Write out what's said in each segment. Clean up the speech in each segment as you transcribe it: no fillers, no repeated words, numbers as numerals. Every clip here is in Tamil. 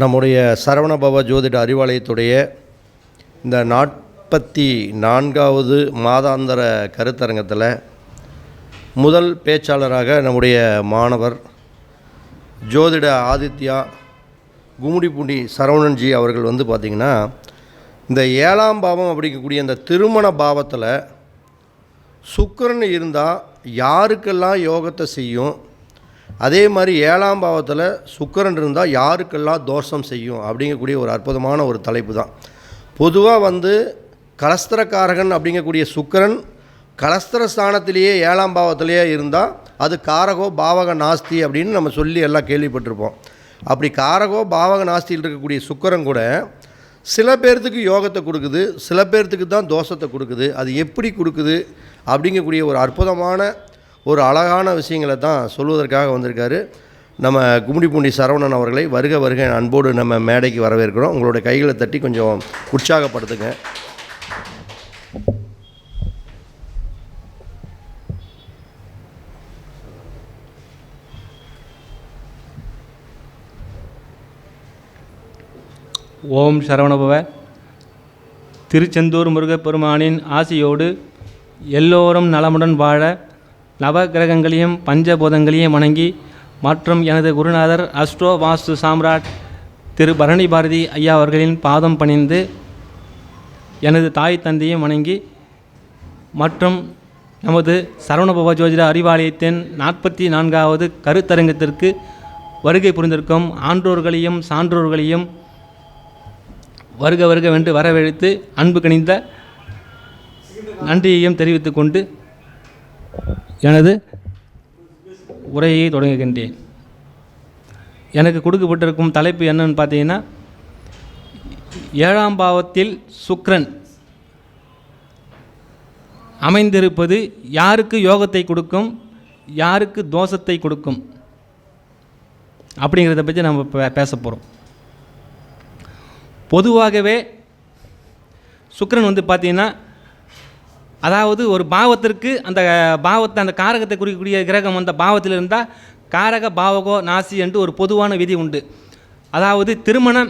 நம்முடைய சரவணபவ ஜோதிட அறிவாலயத்துடைய இந்த 44வது மாதாந்திர கருத்தரங்கத்தில் முதல் பேச்சாளராக நம்முடைய மாணவர் ஜோதிட ஆதித்யா கும்மிடிப்பூண்டி சரவணன்ஜி அவர்கள் பார்த்திங்கன்னா இந்த 7ஆம் பாவம் அப்படிங்கக்கூடிய இந்த திருமண பாவத்தில் சுக்கிரன் இருந்தால் யாருக்கெல்லாம் யோகத்தை செய்யும், அதே மாதிரி 7ஆம் பாவத்தில் சுக்கிரன் இருந்தால் யாருக்கெல்லாம் தோஷம் செய்யும் அப்படிங்கக்கூடிய ஒரு அற்புதமான ஒரு தலைப்பு தான். பொதுவாக கலஸ்திரக்காரகன் அப்படிங்கக்கூடிய சுக்கிரன் கலஸ்திர ஸ்தானத்திலேயே 7ஆம் பாவத்திலேயே இருந்தால் அது காரகோ பாவக நாஸ்தி அப்படின்னு நம்ம சொல்லி எல்லாம் கேள்விப்பட்டிருப்போம். அப்படி காரகோ பாவக நாஸ்தியில் இருக்கக்கூடிய சுக்கிரன் கூட சில பேர்த்துக்கு யோகத்தை கொடுக்குது, சில பேர்த்துக்கு தான் தோஷத்தை கொடுக்குது. அது எப்படி கொடுக்குது அப்படிங்கக்கூடிய ஒரு அற்புதமான ஒரு அழகான விஷயங்களை தான் சொல்வதற்காக வந்திருக்காரு நம்ம கும்மிடிப்பூண்டி சரவணன் அவர்களை. வருக வருக அன்போடு நம்ம மேடைக்கு வரவேற்கிறோம். உங்களுடைய கைகளை தட்டி கொஞ்சம் உற்சாகப்படுத்துங்க. ஓம் சரவணபவ. திருச்செந்தூர் முருகப்பெருமானின் ஆசியோடு எல்லோரும் நலமுடன் வாழ நவகிரகங்களையும் பஞ்சபூதங்களையும் வணங்கி மற்றும் எனது குருநாதர் அஸ்ட்ரோ வாஸ்து சாம்ராட் திரு பரணி பாரதி ஐயா அவர்களின் பாதம் பணிந்து எனது தாய் தந்தையும் வணங்கி மற்றும் நமது சரவணபவ ஜோதிட அறிவாலயத்தின் 44வது கருத்தரங்கத்திற்கு வருகை புரிந்திருக்கும் ஆன்றோர்களையும் சான்றோர்களையும் வருக வருக வென்று வரவழைத்து அன்பு கனிந்த நன்றியையும் தெரிவித்துக் கொண்டு எனது உரையை தொடங்குகின்றேன். எனக்கு கொடுக்கப்பட்டிருக்கும் தலைப்பு என்னன்னு பார்த்தீங்கன்னா, 7ஆம் பாவத்தில் சுக்கிரன் அமைந்திருப்பது யாருக்கு யோகத்தை கொடுக்கும், யாருக்கு தோஷத்தை கொடுக்கும் அப்படிங்கிறத பற்றி நம்ம பேச போகிறோம். பொதுவாகவே சுக்கிரன் பார்த்திங்கன்னா, அதாவது ஒரு பாவத்திற்கு அந்த பாவத்தை அந்த காரகத்தை குறிக்கக்கூடிய கிரகம் அந்த பாவத்தில் இருந்தால் காரக பாவகோ நாசி என்று ஒரு பொதுவான விதி உண்டு. அதாவது திருமணம்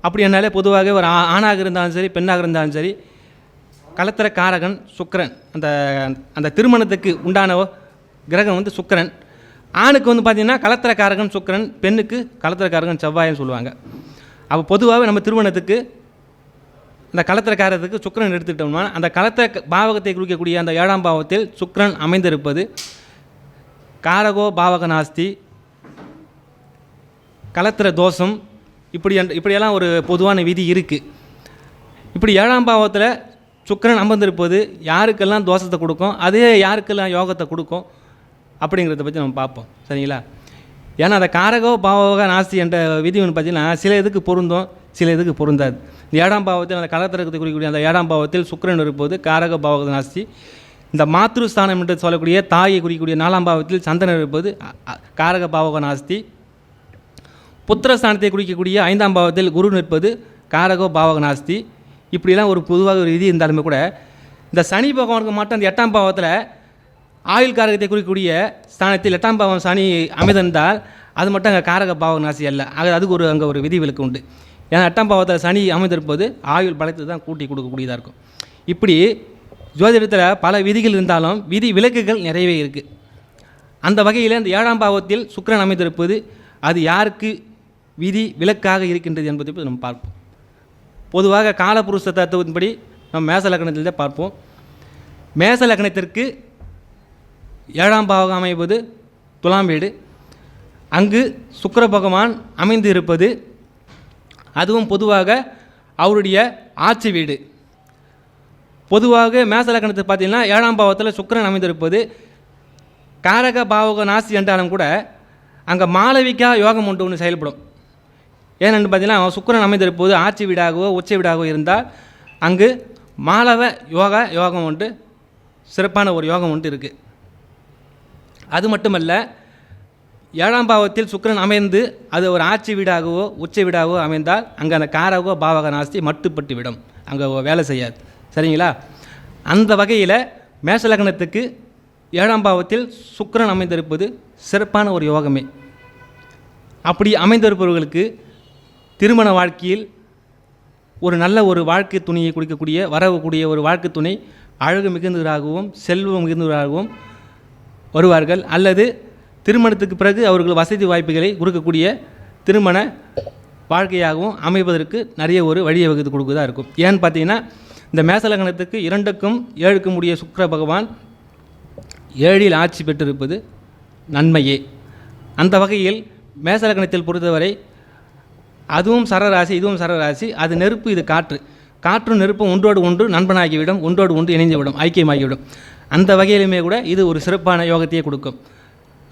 அப்படி என்னாலே பொதுவாக ஒரு ஆணாக இருந்தாலும் சரி பெண்ணாக இருந்தாலும் சரி கலத்திர காரகன் சுக்கிரன், அந்த அந்த திருமணத்துக்கு உண்டான கிரகம் சுக்கிரன். ஆணுக்கு பார்த்திங்கன்னா கலத்திர காரகன் சுக்கிரன், பெண்ணுக்கு கலத்திர காரகன் செவ்வாயின்னு சொல்லுவாங்க. அப்போ பொதுவாகவே நம்ம திருமணத்துக்கு அந்த கலத்திரக்காரத்துக்கு சுக்கிரன் எடுத்துக்கிட்டோம்னா அந்த கலத்திர பாவகத்தை குறிக்கக்கூடிய அந்த 7ஆம் பாவத்தில் சுக்கிரன் அமைந்திருப்பது காரகோ பாவக நாஸ்தி, கலத்திர தோஷம், இப்படியெல்லாம் ஒரு பொதுவான விதி இருக்குது. இப்படி 7ஆம் பாவத்தில் சுக்கிரன் அமர்ந்திருப்பது யாருக்கெல்லாம் தோஷத்தை கொடுக்கும், அதே யாருக்கெல்லாம் யோகத்தை கொடுக்கும் அப்படிங்கிறத பற்றி நம்ம பார்ப்போம். சரிங்களா? ஏன்னா அந்த காரகோ பாவக நாஸ்தி என்ற விதி பார்த்திங்கன்னா சில இதுக்கு பொருந்தும், சில இதுக்கு பொருந்தாது. இந்த 7ஆம் பாவத்தில் அந்த கலத்திரத்தை குறிக்கக்கூடிய அந்த 7ஆம் பாவத்தில் சுக்கிரன் இருப்பது காரக பாவக நாஸ்தி. இந்த மாத்ருஸ்தானம் என்று சொல்லக்கூடிய தாயை குறிக்கக்கூடிய 4ஆம் பாவத்தில் சந்திரன் இருப்பது காரக பாவக நாஸ்தி. புத்திரஸ்தானத்தை குறிக்கக்கூடிய 5ஆம் பாவத்தில் குரு நிற்பது காரகோ பாவக நாஸ்தி. இப்படிலாம் ஒரு பொதுவாக ஒரு விதி இருந்தாலுமே கூட இந்த சனி பகவானுக்கு மட்டும் அந்த 8ஆம் பாவத்தில் ஆயுள் காரகத்தை குறிக்கக்கூடிய ஸ்தானத்தில் 8ஆம் பாவம் சனி அமைந்திருந்தால் அது மட்டும் அங்கே காரக பாவக நாசி அல்ல. அதுக்கு அங்கே ஒரு விதி விலக்கு உண்டு. ஏன்னா 8ஆம் பாவத்தில் சனி அமைந்திருப்பது ஆயுள் பலத்தை தான் கூட்டி கொடுக்கக்கூடியதாக இருக்கும். இப்படி ஜோதிடத்தில் பல விதிகள் இருந்தாலும் விதி விலக்குகள் நிறையவே இருக்குது. அந்த வகையில் இந்த 7ஆம் பாவத்தில் சுக்கிரன் அமைந்திருப்பது அது யாருக்கு விதி விலக்காக இருக்கின்றது என்பதை பற்றி நம்ம பார்ப்போம். பொதுவாக காலபுருஷ தத்துவத்தின்படி நம்ம மேச லக்னத்தில் பார்ப்போம். மேச லக்னத்திற்கு 7ஆம் பாவகம் அமைவது துலாம் வீடு. அங்கு சுக்கிர பகவான் அமைந்து இருப்பது அதுவும் பொதுவாக அவருடைய ஆட்சி வீடு. பொதுவாக மேச லக்னத்துக்கு பார்த்திங்கன்னா 7ஆம் பாவத்தில் சுக்கிரன் அமைந்திருப்பது காரக பாவக நாசி என்றாலும் கூட அங்கே மாளவிகா யோகம் ஒன்று செயல்படும். ஏனென்று பார்த்திங்கன்னா சுக்கிரன் அமைந்திருப்பது ஆட்சி வீடாகவோ உச்ச வீடாகவோ இருந்தால் அங்கு மாளவ யோகம் ஒன்று சிறப்பான ஒரு யோகம் ஒன்று இருக்குது. அது மட்டுமல்ல, 7ஆம் பாவத்தில் சுக்கிரன் அமைந்து அது ஒரு ஆட்சி வீடாகவோ உச்ச வீடாகவோ அமைந்தால் அங்கே அந்த காரகோ பாவக நாஸ்தி மட்டுப்பட்டு விடும், அங்கே வேலை செய்யாது. சரிங்களா? அந்த வகையில் மேஷ லக்னத்துக்கு 7ஆம் பாவத்தில் சுக்கிரன் அமைந்திருப்பது சிறப்பான ஒரு யோகமே. அப்படி அமைந்திருப்பவர்களுக்கு திருமண வாழ்க்கையில் ஒரு நல்ல ஒரு வாழ்க்கை துணையை கொடுக்கக்கூடிய வரக்கூடிய ஒரு வாழ்க்கை துணை அழகு மிகுந்தவராகவும் செல்வம் மிகுந்தவராகவும் வருவார்கள். அல்லது திருமணத்துக்கு பிறகு அவர்கள் வசதி வாய்ப்புகளை கொடுக்கக்கூடிய திருமண வாழ்க்கையாகவும் அமைவதற்கு நிறைய ஒரு வழியை வகுத்து கொடுக்குறதா இருக்கும். ஏன்னு பார்த்தீங்கன்னா இந்த மேசலக்கணத்துக்கு 2க்கும் 7க்கும் உடைய சுக்கிர பகவான் 7இல் ஆட்சி பெற்றிருப்பது நன்மையே. அந்த வகையில் மேசலக்கணத்தில் பொறுத்தவரை அதுவும் சரராசி இதுவும் சரராசி, அது நெருப்பு இது காற்று, காற்றும் நெருப்பும் ஒன்றோடு ஒன்று நண்பனாகிவிடும், ஒன்றோடு ஒன்று இணைந்துவிடும், ஐக்கியமாகிவிடும். அந்த வகையிலுமே கூட இது ஒரு சிறப்பான யோகத்தையே கொடுக்கும்.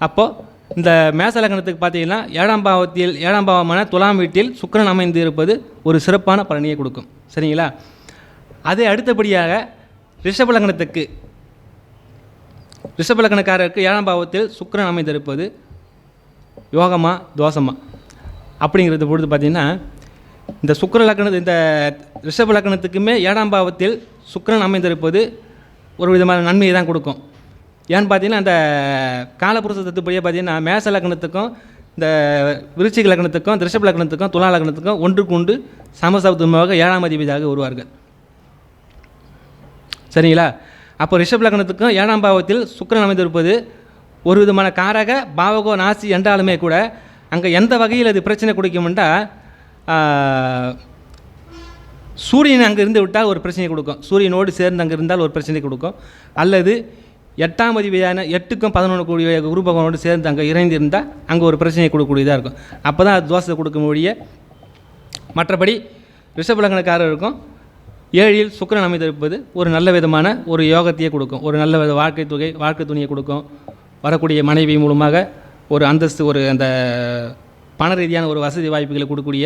அப்போது இந்த மேசலக்கணத்துக்கு பார்த்தீங்கன்னா 7ஆம் பாவமான துலாம் வீட்டில் சுக்கிரன் அமைந்து இருப்பது ஒரு சிறப்பான பலனையை கொடுக்கும். சரிங்களா? அதே அடுத்தபடியாக ரிஷபலக்கணக்காரருக்கு 7ஆம் பாவத்தில் சுக்கிரன் அமைந்திருப்பது யோகமா தோஷமா அப்படிங்கிறது பொழுது பார்த்திங்கன்னா இந்த இந்த ரிஷப லக்னத்துக்குமே 7ஆம் பாவத்தில் சுக்கிரன் அமைந்திருப்பது ஒரு விதமான நன்மையை தான் கொடுக்கும். ஏன்னு பார்த்தீங்கன்னா அந்த காலபுருஷ தத்துப்படியே பார்த்தீங்கன்னா மேச லக்னத்துக்கும் இந்த விருச்சிக லக்னத்துக்கும் ரிஷப லக்னத்துக்கும் துலா லக்னத்துக்கும் ஒன்றுக்கு ஒன்று சமசப்தமாக 7ஆம் அதிபதியாக வருவார்கள். சரிங்களா? அப்போ ரிஷப லக்னத்துக்கும் 7ஆம் பாவத்தில் சுக்கிரன் அமைந்திருப்பது ஒரு விதமான காரக பாவகோ நாசி என்றாலுமே கூட அங்கே எந்த வகையில் அது பிரச்சனை கொடுக்கும்னா சூரியன் அங்கே இருந்து விட்டால் ஒரு பிரச்சனை கொடுக்கும், சூரியனோடு சேர்ந்து அங்கே இருந்தால் ஒரு பிரச்சனை கொடுக்கும். அல்லது 8ஆம் அதிபதியான 8க்கும் 11 கூடிய குரு பகவானோடு சேர்ந்து அங்கே இணைந்திருந்தால் அங்கே ஒரு பிரச்சனையை கொடுக்கக்கூடியதாக இருக்கும். அப்போ தான் அது தோஷத்தை கொடுக்க முடிய. மற்றபடி ரிஷபலக்கணக்காரருக்கும் 7இல் சுக்கிரன் அமைந்திருப்பது ஒரு நல்ல விதமான ஒரு யோகத்தையே கொடுக்கும், ஒரு நல்ல வித வாழ்க்கை துணையை கொடுக்கும். வரக்கூடிய மனைவி மூலமாக ஒரு அந்தஸ்து, ஒரு அந்த பண ரீதியான ஒரு வசதி வாய்ப்புகளை கொடுக்கக்கூடிய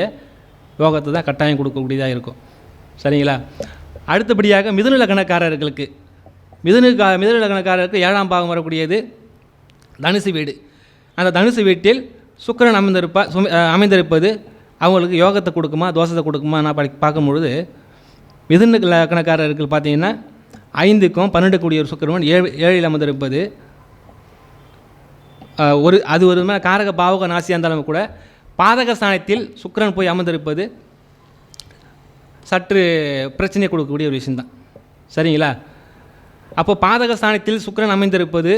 யோகத்தை தான் கட்டாயம் கொடுக்கக்கூடியதாக இருக்கும். சரிங்களா? அடுத்தபடியாக மிதுன லக்னக்காரர்களுக்கு 7ஆம் பாவம் வரக்கூடியது தனுசு வீடு. அந்த தனுசு வீட்டில் சுக்கிரன் அமைந்திருப்பது அவங்களுக்கு யோகத்தை கொடுக்குமா தோஷத்தை கொடுக்குமா நான் பார்க்கும்பொழுது மிதுன லக்னக்காரர்கள் பார்த்தீங்கன்னா 5க்கும் 12 கூடிய ஒரு சுக்கிரன் 7இல் அமர்ந்திருப்பது அது ஒரு காரக பாவக நாசியாக இருந்தாலும் கூட பாதக ஸ்தானத்தில் சுக்கிரன் போய் அமர்ந்திருப்பது சற்று பிரச்சனை கொடுக்கக்கூடிய ஒரு விஷயந்தான். சரிங்களா? அப்போ பாதக ஸ்தானத்தில் சுக்கிரன் அமைந்திருப்பது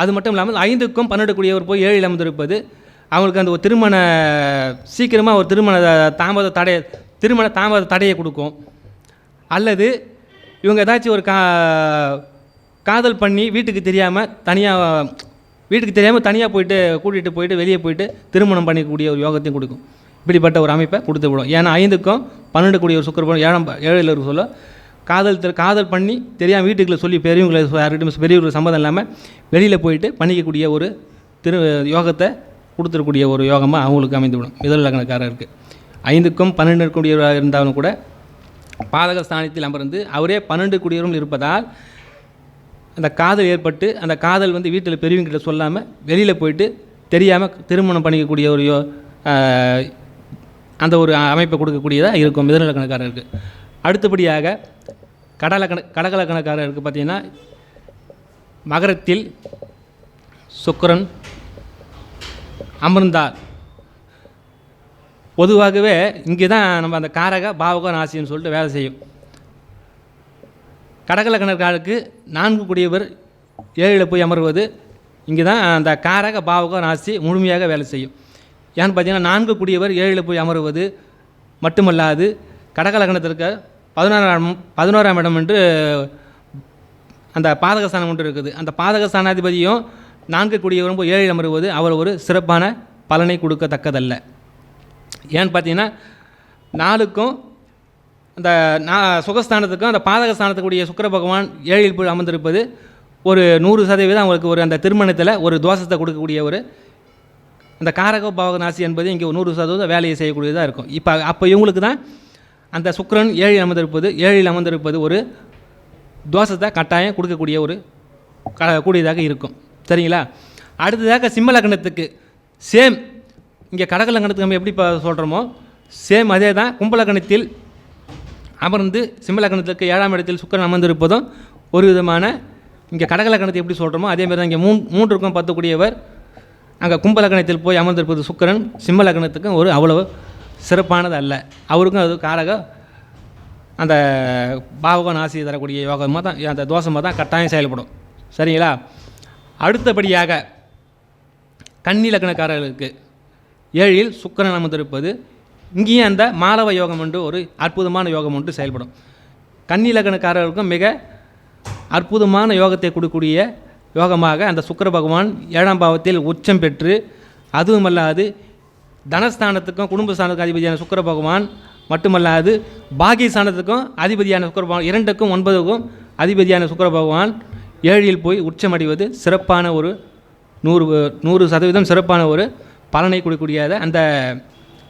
அது மட்டும் இல்லாமல் 5க்கும் 12 கூடியவர் போய் 7இல் அமர்ந்திருப்பது அவங்களுக்கு அந்த ஒரு சீக்கிரமாக ஒரு திருமண தாமத தடையை கொடுக்கும். அல்லது இவங்க ஏதாச்சும் ஒரு காதல் பண்ணி வீட்டுக்கு தெரியாமல் தனியாக கூட்டிகிட்டு போயிட்டு வெளியே போயிட்டு திருமணம் பண்ணிக்கக்கூடிய ஒரு யோகத்தையும் கொடுக்கும். இப்படிப்பட்ட ஒரு அமைப்பை கொடுத்து விடும். ஏன்னா 5க்கும் 12 கூடிய ஒரு சுக்கிரன் 7இல் இருக்க சொல்ல காதல் பண்ணி தெரியாமல் வீட்டுக்குள்ளே சொல்லி பெரியவர்கள் சம்மதம் இல்லாமல் வெளியில் போயிட்டு பண்ணிக்கக்கூடிய ஒரு யோகத்தை கொடுத்துருக்கூடிய ஒரு யோகமாக அவங்களுக்கு அமைந்துவிடும். மிதுன லக்னக்காரருக்கு 5க்கும் 12 கூடியவராக இருந்தாலும் கூட பாதக ஸ்தானத்தில் அமர்ந்து அவரே 12 கூடியவரும் இருப்பதால் அந்த காதல் ஏற்பட்டு அந்த காதல் வீட்டில் பெரியவங்கிட்ட சொல்லாமல் வெளியில் போயிட்டு தெரியாமல் திருமணம் பண்ணிக்கக்கூடிய ஒரு அந்த ஒரு அமைப்பை கொடுக்கக்கூடியதாக இருக்கும் மிதுன லக்னக்காரருக்கு. அடுத்தபடியாக கடகலக்கணக்காரருக்கு பார்த்திங்கன்னா மகரத்தில் சுக்கிரன் அமர்ந்தார். பொதுவாகவே இங்கே தான் நம்ம அந்த காரக பாவக நாசின்னு சொல்லிட்டு வேலை செய்யும். கடகலக்கணக்காரருக்கு 4 கூடியவர் 7இல் போய் அமர்வது இங்கே தான் அந்த காரக பாவக நாசி முழுமையாக வேலை செய்யும். ஏன்னு பார்த்தீங்கன்னா 4 கூடியவர் 7இல் போய் அமர்வது மட்டுமல்லாது கடகலக்கணத்திற்கு 11ஆம் இடம் என்று அந்த பாதகஸ்தானம் ஒன்று இருக்குது. அந்த பாதகஸ்தானாதிபதியும் 4 கூடியவரும் போய் 7இல் அமர்வது அவர் ஒரு சிறப்பான பலனை கொடுக்கத்தக்கதல்ல. ஏன்னு பார்த்தீங்கன்னா 4க்கும் அந்த சுகஸ்தானத்துக்கும் அந்த பாதகஸ்தானத்துக்குரிய சுக்கிர பகவான் 7இல் போய் அமர்ந்திருப்பது ஒரு 100% அவங்களுக்கு ஒரு அந்த திருமணத்தில் ஒரு தோஷத்தை கொடுக்கக்கூடிய ஒரு அந்த காரக பாவக நாசி என்பது இங்கே 100% வேலையை செய்யக்கூடியதாக இருக்கும். அப்போ இவங்களுக்கு தான் அந்த சுக்கிரன் 7இல் அமர்ந்திருப்பது ஒரு தோஷத்தை கட்டாயம் கொடுக்கக்கூடிய ஒரு கூடியதாக இருக்கும். சரிங்களா? அடுத்ததாக சிம்ம லக்னத்துக்கு சேம் இங்கே கடக லக்னத்துக்கு நம்ம எப்படி சொல்கிறோமோ சேம் அதே தான் கும்பலக்கணத்தில் அமர்ந்து சிம்ம லக்னத்துக்கு 7ஆம் இடத்தில் சுக்கிரன் அமர்ந்திருப்பதும் ஒரு விதமான இங்கே கடக லக்னத்தை எப்படி சொல்கிறோமோ அதேமாதிரி தான் இங்கே 3க்கும் 10 கூடியவர் அங்கே கும்பலக்கணத்தில் போய் அமர்ந்திருப்பது சுக்கிரன் சிம்ம லக்னத்துக்கு ஒரு அவ்வளவு சிறப்பானது அல்ல. அவருக்கும் அது காரக அந்த பாவக நாசியை தரக்கூடிய யோகமாக தான், அந்த தோஷமாக தான் கட்டாயம் செயல்படும். சரிங்களா? அடுத்தபடியாக கன்னி லக்னக்காரர்களுக்கு 7ல் சுக்கிரன் அமர்ந்திருப்பது, இங்கேயும் அந்த மாலவ யோகம் என்று ஒரு அற்புதமான யோகம் ஒன்று செயல்படும். கன்னி லக்னக்காரர்களுக்கும் மிக அற்புதமான யோகத்தை கொடுக்கக்கூடிய யோகமாக அந்த சுக்கிர பகவான் 7ஆம் பாவத்தில் உச்சம் பெற்று, அதுவுமல்லாது தனஸ்தானத்துக்கும் குடும்பஸ்தானத்துக்கும் அதிபதியான சுக்கிர பகவான் மட்டுமல்லாது பாகியஸ்தானத்துக்கும் அதிபதியான சுக்கிர பகவான், 2க்கும் 9க்கும் அதிபதியான சுக்கிர பகவான் 7ல் போய் உச்சமடைவது சிறப்பான ஒரு 100% சிறப்பான ஒரு பலனை கொடுக்கக்கூடியத அந்த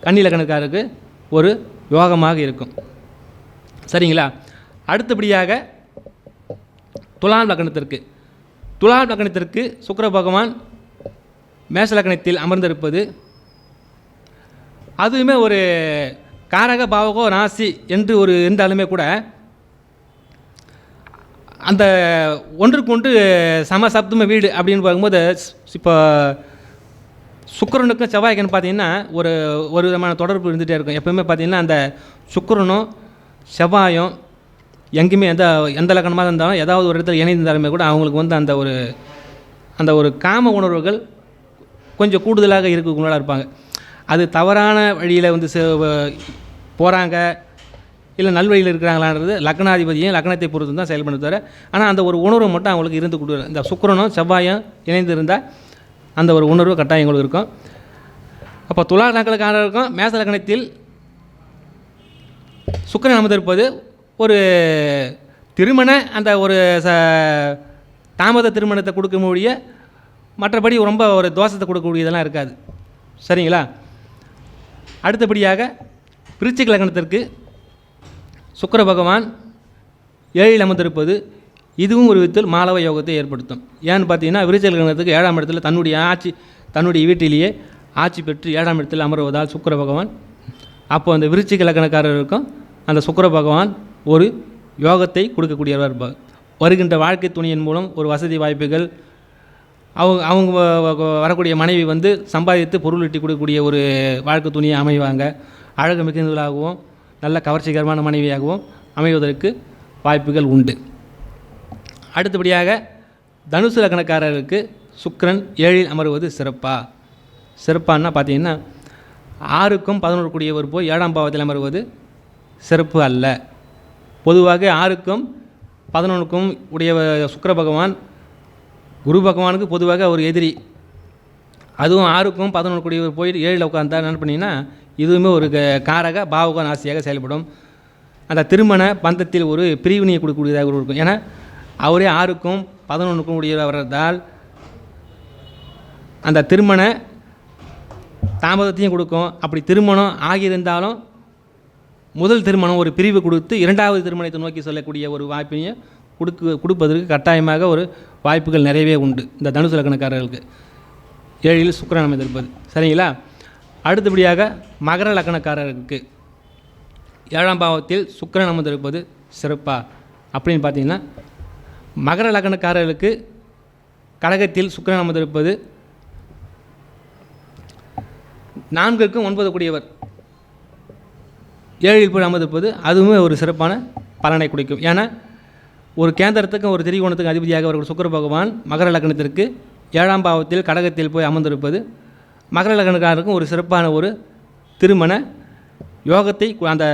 கன்னி லக்னக்காரருக்கு ஒரு யோகமாக இருக்கும். சரிங்களா? அடுத்தபடியாக துலாம் லக்னத்திற்கு சுக்கிர பகவான் மேஷ லக்னத்தில் அமர்ந்திருப்பது, அதுவுமே ஒரு காரக பாவகோ ராசி என்று ஒரு இருந்தாலுமே கூட அந்த ஒன்றுக்கு சமசப்தம வீடு அப்படின்னு பார்க்கும்போது, இப்போ சுக்கிரனுக்கும் செவ்வாய்க்குன்னு பார்த்தீங்கன்னா ஒரு விதமான தொடர்பு இருந்துகிட்டே இருக்கும். எப்போவுமே பார்த்தீங்கன்னா அந்த சுக்கிரனும் செவ்வாயும் எங்கேயுமே எந்த லக்னமாக இருந்தாலும் ஏதாவது ஒரு இடத்துல இணைந்திருந்தாலுமே கூட அவங்களுக்கு அந்த ஒரு காம உணர்வுகள் கொஞ்சம் கூடுதலாக இருக்கக்கூடியவர்களாக இருப்பாங்க. அது தவறான வழியில் போகிறாங்க இல்லை நல்வழியில் இருக்கிறாங்களான்றது லக்னாதிபதியும் லக்னத்தை பொறுத்து தான் செயல்படுத்த தவிர, ஆனால் அந்த ஒரு உணர்வு மட்டும் அவங்களுக்கு இருந்து கொடுக்குற இந்த சுக்கிரனும் செவ்வாயும் இணைந்து இருந்தால் அந்த ஒரு உணர்வு கட்டாயம் எங்களுக்கு இருக்கும். அப்போ துலா லக்னக்காரருக்கும் மேச லக்னத்தில் சுக்கிரன் அமர்ந்திருப்பது ஒரு திருமண அந்த ஒரு தாமத திருமணத்தை கொடுக்கக்கூடிய, மற்றபடி ரொம்ப ஒரு தோஷத்தை கொடுக்கக்கூடியதெல்லாம் இருக்காது. சரிங்களா? அடுத்தபடியாக விருச்சிக லக்னத்திற்கு சுக்கிர பகவான் 7ல் அமர்ந்திருப்பது, இதுவும் ஒரு விதத்தில் மாலவ யோகத்தை ஏற்படுத்தும். ஏன்னு பார்த்தீங்கன்னா விருச்சிக லக்னத்துக்கு 7ஆம் இடத்துல தன்னுடைய வீட்டிலேயே ஆட்சி பெற்று 7ஆம் இடத்தில் அமர்வதால் சுக்கிர பகவான், அப்போ அந்த விருச்சிக லக்னக்காரருக்கும் அந்த சுக்கிர பகவான் ஒரு யோகத்தை கொடுக்கக்கூடியவராக இருப்பார். வருகின்ற வாழ்க்கை துணையின் மூலம் ஒரு வசதி வாய்ப்புகள், அவங்க வரக்கூடிய மனைவி சம்பாதித்து பொருள் ஈட்டி கொடுக்கக்கூடிய ஒரு வாழ்க்கை துணியை அமைவாங்க. அழகு மிகுந்தவர்களாகவும் நல்ல கவர்ச்சிகரமான மனைவியாகவும் அமைவதற்கு வாய்ப்புகள் உண்டு. அடுத்தபடியாக தனுசு லக்னக்காரருக்கு சுக்கிரன் 7ல் அமர்வது சிறப்பான்னா பார்த்தீங்கன்னா 6க்கும் 11 கூடியவர் போய் 7ஆம் பாவத்தில் அமர்வது சிறப்பு அல்ல. பொதுவாக 6க்கும் 11க்கும் உடைய சுக்கிர பகவான் குரு பகவானுக்கு பொதுவாக ஒரு எதிரி. அதுவும் 6க்கும் 11 கூடியவர் போய் 7ல் உட்கார்ந்தா என்ன பண்ணிங்கன்னா, இதுவுமே ஒரு காரக பாவக நாசியாக செயல்படும். அந்த திருமண பந்தத்தில் ஒரு பிரிவினையை கொடுக்கக்கூடியதாக இருக்கும். ஏன்னா அவரே 6க்கும் 11க்கும் உடையவர் வர்றதால் அந்த திருமண தாமதத்தையும் கொடுக்கும். அப்படி திருமணம் ஆகியிருந்தாலும் முதல் திருமணம் ஒரு பிரிவு கொடுத்து 2வது திருமணத்தை நோக்கி சொல்லக்கூடிய ஒரு வாய்ப்பையும் கொடுப்பதற்கு கட்டாயமாக ஒரு வாய்ப்புகள் நிறையவே உண்டு இந்த தனுசு லக்னக்காரர்களுக்கு 7ல் சுக்கிரன் அமைந்திருப்பது. சரிங்களா? அடுத்தபடியாக மகர லக்னக்காரருக்கு 7ஆம் பாவத்தில் சுக்கிரன் அமர்ந்திருப்பது சிறப்பா அப்படின்னு பார்த்தீங்கன்னா, மகர லக்னக்காரர்களுக்கு கடகத்தில் சுக்கிரன் அமர்ந்திருப்பது 4க்கும் 9 கூடியவர் 7ல் போய் அமர்ந்திருப்பது அதுவுமே ஒரு சிறப்பான பலனை கொடுக்கும். ஏன்னா ஒரு கேந்திரத்துக்கும் ஒரு திரிகோணத்துக்கும் அதிபதியாக அவர்கள் சுக்கிர பகவான் மகர லக்னத்திற்கு 7ஆம் பாவத்தில் கடகத்தில் போய் அமர்ந்திருப்பது மகர லக்னக்காரருக்கும் ஒரு சிறப்பான ஒரு திருமண யோகத்தை அந்த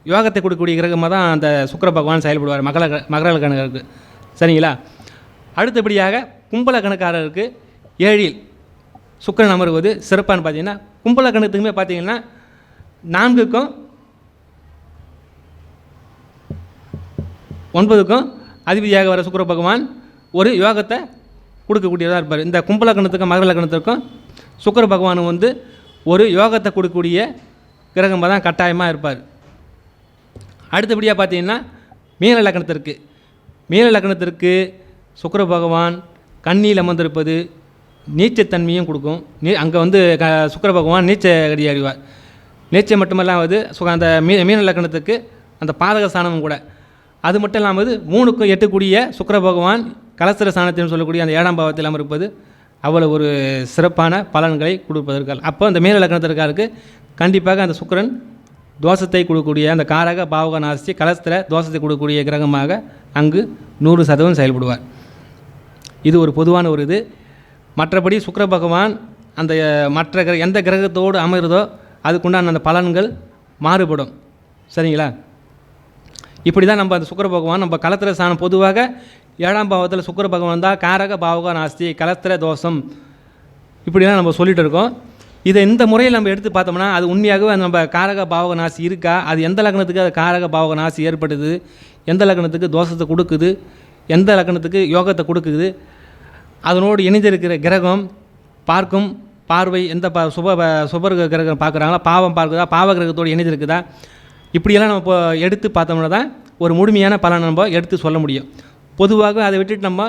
யோகத்தை கொடுக்கக்கூடிய கிரகமாக தான் அந்த சுக்கிர பகவான் செயல்படுவார் மகர லக்னக்காரருக்கு. சரிங்களா? அடுத்தபடியாக கும்ப லக்னக்காரருக்கு 7ல் சுக்கிரன் அமர்வது சிறப்பான்னு பார்த்தீங்கன்னா, கும்ப லக்னத்துக்குமே பார்த்தீங்கன்னா 4க்கும் 9க்கும் அதிபதியாக வர சுக்கிர பகவான் ஒரு யோகத்தை கொடுக்கக்கூடியதாக இருப்பார். இந்த கும்ப லக்னத்துக்கும் மகர லக்னத்திற்கும் சுக்கிர பகவான் ஒரு யோகத்தை கொடுக்கக்கூடிய கிரகமாக தான் கட்டாயமாக இருப்பார். அடுத்தபடியாக பார்த்தீங்கன்னா மீன லக்னத்திற்கு சுக்கிர பகவான் கன்னியில் அமர்ந்திருப்பது நீச்சத்தன்மையும் கொடுக்கும். அங்கே சுக்கிர பகவான் நீச்சடி அறிவார். நீச்சம் மட்டுமல்லாமல் அந்த மீன லக்னத்துக்கு அந்த பாதக ஸ்தானமும் கூட. அது மட்டும் இல்லாமல் 3க்கும் 8 கூடிய சுக்கிர பகவான் கலஸ்திர ஸ்தானத்தில் சொல்லக்கூடிய அந்த 7ஆம் பாவத்தில் அமர்ப்பது அவ்வளோ ஒரு சிறப்பான பலன்களை கொடுப்பதற்காக. அப்போ அந்த மீன லக்னத்திற்காருக்கு கண்டிப்பாக அந்த சுக்கிரன் தோஷத்தை கொடுக்கக்கூடிய அந்த காரக பாவக நாஸ்தி கலஸ்திர தோஷத்தை கொடுக்கக்கூடிய கிரகமாக அங்கு 100% செயல்படுவார். இது ஒரு பொதுவான ஒரு இது. மற்றபடி சுக்கிர பகவான் அந்த மற்ற எந்த கிரகத்தோடு அமைகிறதோ அதுக்குண்டான அந்த பலன்கள் மாறுபடும். சரிங்களா? இப்படி தான் நம்ம அந்த சுக்கிர பகவான் நம்ம கலத்திர ஸ்தானம் பொதுவாக 7ஆம் பாவத்தில் சுக்கிர பகவான் தான் காரக பாவக நாஸ்தி கலத்திர தோஷம் இப்படிலாம் நம்ம சொல்லிகிட்டு இருக்கோம். இதை இந்த முறையில் நம்ம எடுத்து பார்த்தோம்னா அது உண்மையாகவே நம்ம காரக பாவக நாசி இருக்கா, அது எந்த லக்னத்துக்கு அது காரக பாவக நாசி ஏற்படுது, எந்த லக்னத்துக்கு தோஷத்தை கொடுக்குது, எந்த லக்னத்துக்கு யோகத்தை கொடுக்குது, அதனோடு இணைந்திருக்கிற கிரகம் பார்க்கும் பார்வை எந்த சுபர் கிரகம் பார்க்குறாங்களா, பாவம் பார்க்குதா, பாவ கிரகத்தோடு இணைந்திருக்குதா, இப்படியெல்லாம் நம்ம இப்போ எடுத்து பார்த்தோம்னா தான் ஒரு முழுமையான பலனை நம்ம எடுத்து சொல்ல முடியும். பொதுவாக அதை விட்டுட்டு நம்ம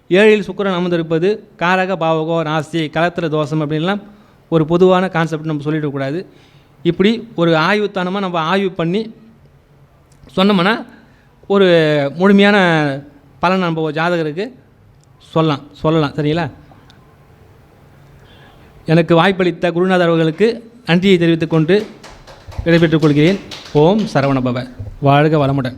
7இல் சுக்கிரன் அமர்ந்திருப்பது காரக பாவகோ நாஸ்தி கலத்திர தோஷம் அப்படின்லாம் ஒரு பொதுவான கான்செப்ட் நம்ம சொல்லிடக்கூடாது. இப்படி ஒரு ஆய்வுத்தனமாக நம்ம ஆய்வு பண்ணி சொன்னோம்னா ஒரு முழுமையான பலன் நம்ம ஜாதகருக்கு சொல்லலாம். சரிங்களா? எனக்கு வாய்ப்பளித்த குருநாதர் அவர்களுக்கு நன்றியை தெரிவித்துக் கொண்டு விடைபெற்றுக் கொள்கிறேன். ஓம் சரவணபவ. வாழ்க வளமுடன்.